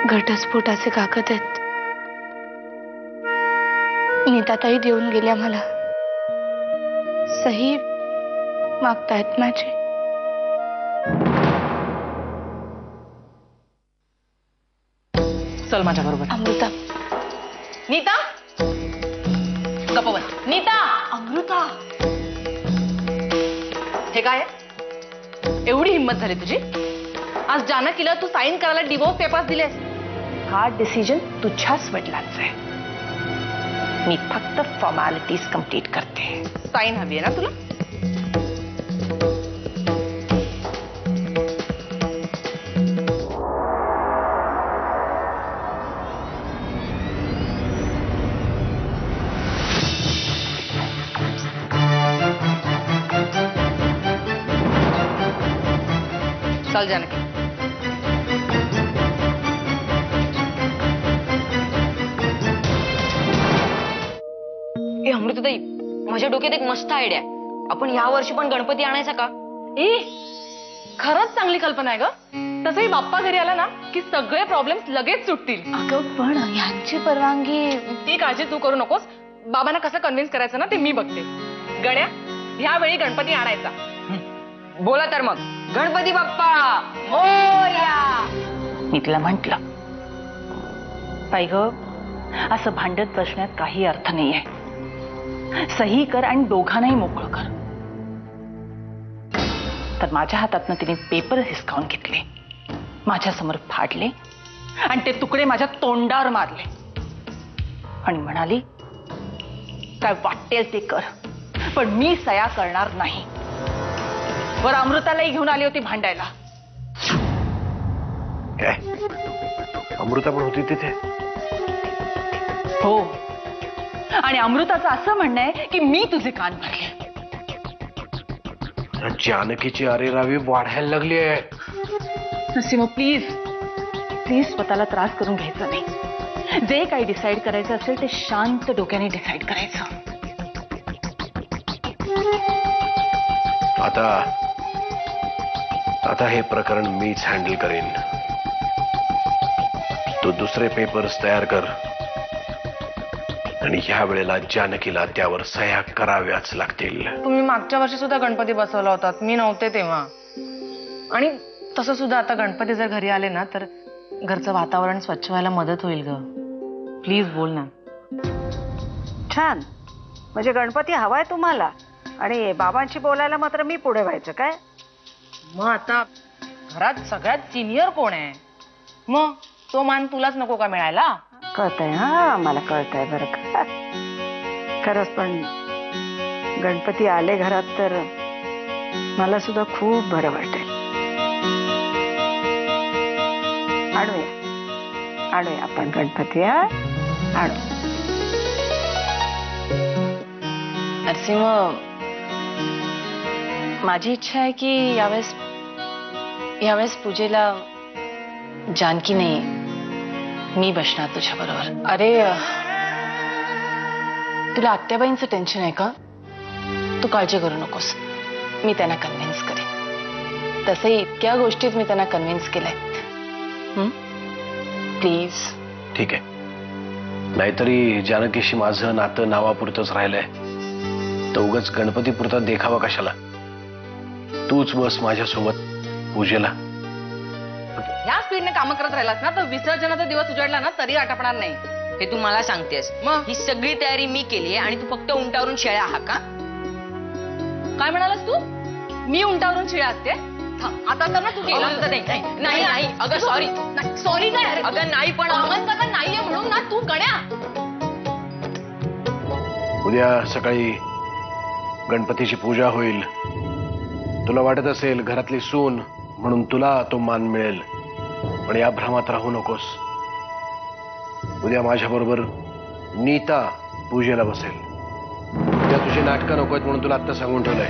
घटस्फोटाचे कागद आहेत. नीताताई देऊन गेल्या मला. सही मागतायत माझी. चल माझ्या बरोबर. अमृता. नीता गप्प बस. नीता. अमृता. हे काय एवढी हिंमत झाली तुझी? आज जानकीला तू साईन करायला डिवोर्स पेपर्स दिलेस. हा डिसिजन तुझ्याच वडिलांचा आहे. मी फक्त फॉर्मॅलिटीज कंप्लीट करते. साईन हवी आहे ना तुला? चल जानकी. अमृताताई, माझ्या डोक्यात एक मस्त आयडिया आहे. आपण या वर्षी पण गणपती आणायचा का? खरंच चांगली कल्पना आहे ग. तसंही बाप्पा घरी आला ना की सगळे प्रॉब्लेम्स लगेच सुटतील. अगं पण यांची परवानगी. ती काळजी तू करू नकोस. बाबांना कसं कन्व्हिन्स करायचं ना ते मी बघते. गण्या, ह्यावेळी गणपती आणायचा. बोला तर मग. गणपती बाप्पा मोरया. मी तिला म्हंटल, बाई ग, असं भांडत बसण्यात काही अर्थ नाहीये. सही कर आणि दोघांनाही मोकळं कर. तर माझ्या हातातनं तिने पेपर हिसकावून घेतले, माझ्यासमोर फाडले आणि ते तुकडे माझ्या तोंडावर मारले आणि म्हणाली, काय वाटेल ते कर, पण मी सया करणार नाही. वर अमृतालाही घेऊन आली होती भांडायला. काय अमृता पण होती तिथे? हो, आणि अमृताचं असं म्हणणं आहे की मी तुझे कान भरले. जानकीची अरेरावी वाढायला लागली आहे. नसीमा, प्लीज प्लीज स्वतःला त्रास करून घ्यायचा नाही. जे काही डिसाईड करायचं असेल ते शांत डोक्याने डिसाईड करायचं. आता हे प्रकरण मीच हँडल करेन. तू दुसरे पेपर्स तयार कर आणि ह्या वेळेला जानकीला त्यावर सह्या कराव्याच लागतील. तुम्ही मागच्या वर्षी सुद्धा गणपती बसवला होता, मी नव्हते तेव्हा. आणि तसं सुद्धा आता गणपती जर घरी आले ना तर घरचं वातावरण स्वच्छ व्हायला मदत होईल ग. प्लीज बोल ना. छान. म्हणजे गणपती हवाय तुम्हाला आणि बाबांशी बोलायला मात्र मी पुढे व्हायचं काय? मग आता घरात सगळ्यात सिनियर कोण आहे? मग तो मान तुलाच नको का मिळायला? कळतंय. हा, मला कळतंय बरं का. खरंच पण गणपती आले घरात तर मला सुद्धा खूप बरं वाटेल. आणूया आपण गणपती. आणू. नरसिंह, माझी इच्छा आहे की यावेळेस पूजेला जानकी नाही, मी बसणार तुझ्या बरोबर. अरे, तुला आत्याबाईंचं टेन्शन आहे का? तू काळजी करू नकोस, मी त्यांना कन्व्हिन्स करेन. तसंही इतक्या गोष्टीत मी त्यांना कन्व्हिन्स केलंय. प्लीज. ठीक आहे. नाहीतरी जानकीशी माझं नातं नावापुरतंच राहिलंय, तर उगाच गणपतीपुरता देखावा कशाला? तूच बस माझ्यासोबत पूजेला. या स्पीडने काम करत राहिलास ना तर विसर्जनाचा दिवस उजाडला ना तरी आटपणार नाही. हे तू मला सांगतेस? मग ही सगळी तयारी मी केली आहे आणि तू फक्त उंटावरून शेळ्या आहा का? काय म्हणालास तू? मी उंटावरून शिळा असते? आता तर ना तू गेला नाही नाही, अगं सॉरी. सॉरी काय? अगं नाही, पण अमन नाहीये म्हणून ना तू गण्या. उद्या सकाळी गणपतीची पूजा होईल. तुला वाटत असेल घरातली सून म्हणून तुला तो मान मिळेल, पण या भ्रमात राहू नकोस. उद्या माझ्याबरोबर नीता पूजेला बसेल. उद्या तुझी नाटकं नको आहेत म्हणून तुला आत्ता सांगून ठेवलंय.